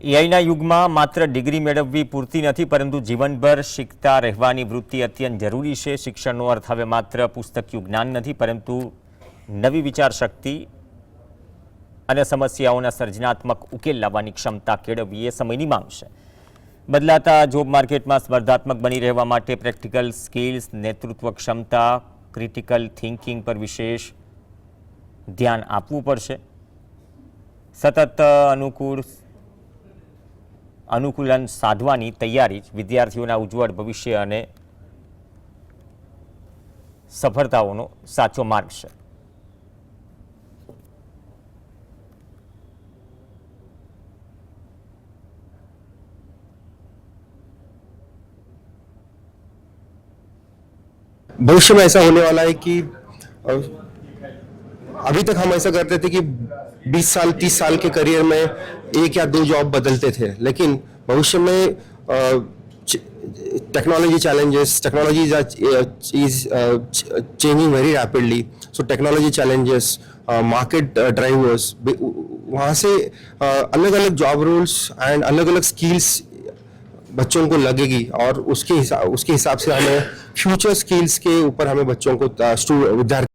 એઆઈના યુગમાં માત્ર ડિગ્રી મેળવવી પૂરતી નથી, પરંતુ જીવનભર શીખતા રહેવાની વૃત્તિ અત્યંત જરૂરી છે। શિક્ષણનો અર્થ હવે માત્ર પુસ્તકીય જ્ઞાન નથી, પરંતુ નવી વિચારશક્તિ અને સમસ્યાઓના સર્જનાત્મક ઉકેલ લાવવાની ક્ષમતા કેળવવી એ સમયની માંગ છે। બદલાતા જોબ માર્કેટમાં સ્પર્ધાત્મક બની રહેવા માટે પ્રેક્ટિકલ સ્કિલ્સ, નેતૃત્વ ક્ષમતા, ક્રિટિકલ થિંકિંગ પર વિશેષ ધ્યાન આપવું પડશે। સતત અનુકૂલન સાધવાની તૈયારી જ વિદ્યાર્થીઓના ઉજ્જવળ ભવિષ્ય અને સફળતાઓનો સાચો માર્ગ છે। भविष्य में ऐसा होने वाला है कि अभी तक हम ऐसा करते थे कि 20 साल 30 साल के करियर में एक या दो जॉब बदलते थे, लेकिन भविष्य में technology challenges, technology is changing very rapidly, so technology challenges, market drivers, वहाँ से अलग अलग जॉब रोल्स एंड अलग अलग स्किल्स बच्चों को लगेगी और उसके हिसाब से हमें फ्यूचर स्किल्स के ऊपर हमें बच्चों को विद्यार्थी